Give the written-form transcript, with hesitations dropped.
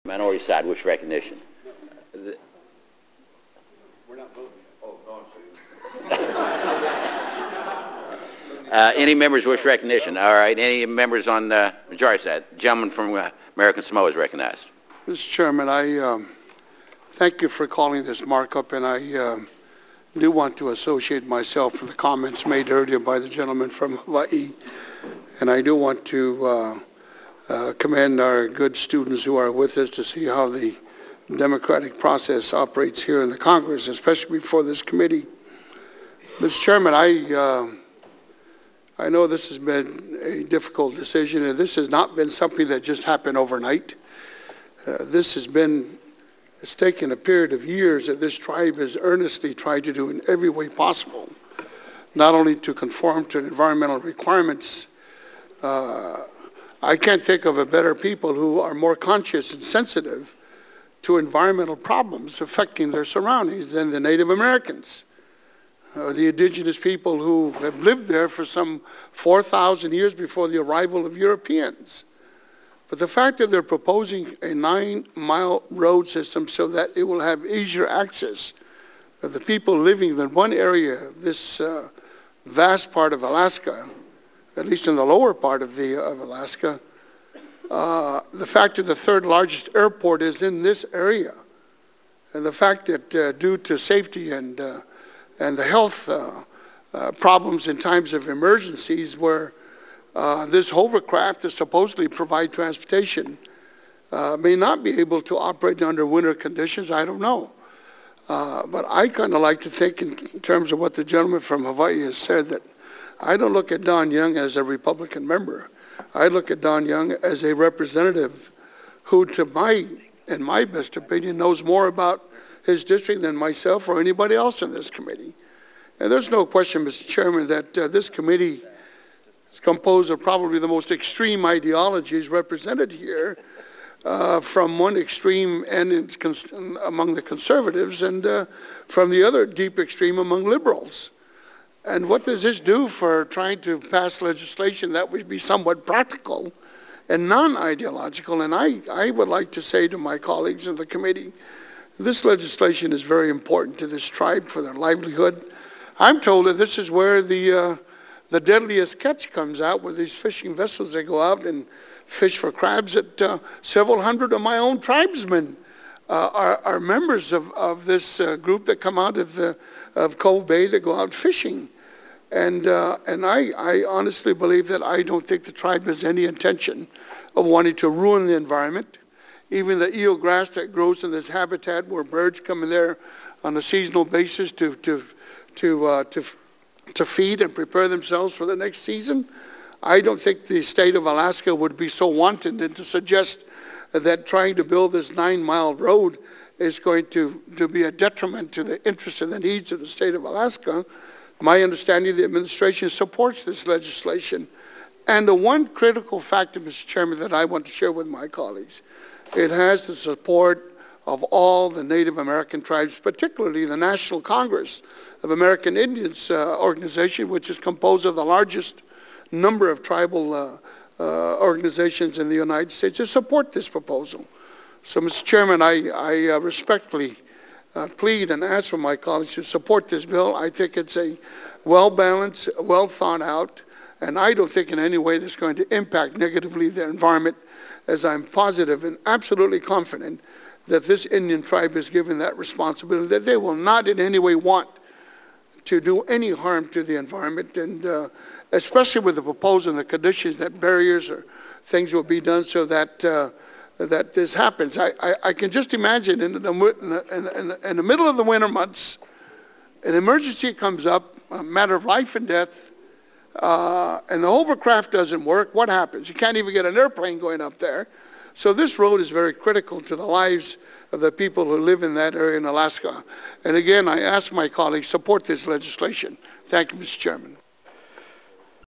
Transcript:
Minority side wish recognition. We're not voting. Oh, Any members wish recognition? All right. Any members on the majority side? Gentleman from American Samoa is recognized. Mr. Chairman, I thank you for calling this markup, and I do want to associate myself with the comments made earlier by the gentleman from Hawaii, and I do want to commend our good students who are with us to see how the democratic process operates here in the Congress, especially before this committee. Mr. Chairman, I know this has been a difficult decision, and this has not been something that just happened overnight. It's taken a period of years that this tribe has earnestly tried to do in every way possible, not only to conform to environmental requirements. I can't think of a better people who are more conscious and sensitive to environmental problems affecting their surroundings than the Native Americans, the indigenous people who have lived there for some 4,000 years before the arrival of Europeans. But the fact that they're proposing a 9-mile road system so that it will have easier access of the people living in one area of this vast part of Alaska, at least in the lower part of Alaska, the fact that the third largest airport is in this area, and the fact that due to safety and the health problems in times of emergencies where this hovercraft that supposedly provide transportation may not be able to operate under winter conditions, I don't know. But I kind of like to think in terms of what the gentleman from Hawaii has said, that I don't look at Don Young as a Republican member. I look at Don Young as a representative who, in my best opinion, knows more about his district than myself or anybody else in this committee. And there's no question, Mr. Chairman, that this committee is composed of probably the most extreme ideologies represented here, from one extreme end among the conservatives and from the other deep extreme among liberals. And what does this do for trying to pass legislation that would be somewhat practical and non-ideological? And I would like to say to my colleagues in the committee, this legislation is very important to this tribe for their livelihood. I'm told that this is where the deadliest catch comes out, with these fishing vessels. They go out and fish for crabs. That several hundred of my own tribesmen are members of this group that come out of Cove Bay that go out fishing. And I honestly believe that I don't think the tribe has any intention of wanting to ruin the environment. Even the eel grass that grows in this habitat, where birds come in there on a seasonal basis to feed and prepare themselves for the next season, I don't think the state of Alaska would be so wanton and to suggest that trying to build this 9-mile road is going to be a detriment to the interests and the needs of the state of Alaska. My understanding, the administration supports this legislation. And the one critical factor, Mr. Chairman, that I want to share with my colleagues, it has the support of all the Native American tribes, particularly the National Congress of American Indians organization, which is composed of the largest number of tribal organizations in the United States, to support this proposal. So, Mr. Chairman, I respectfully plead and ask for my colleagues to support this bill. I think it's a well-balanced, well-thought-out, and I don't think in any way that's going to impact negatively the environment, as I'm positive and absolutely confident that this Indian tribe is given that responsibility, that they will not in any way want to do any harm to the environment, and especially with the proposal and the conditions that barriers or things will be done so that that this happens. I can just imagine in the middle of the winter months, an emergency comes up, a matter of life and death, and the hovercraft doesn't work. What happens? You can't even get an airplane going up there. So this road is very critical to the lives of the people who live in that area in Alaska. And again, I ask my colleagues, support this legislation. Thank you, Mr. Chairman.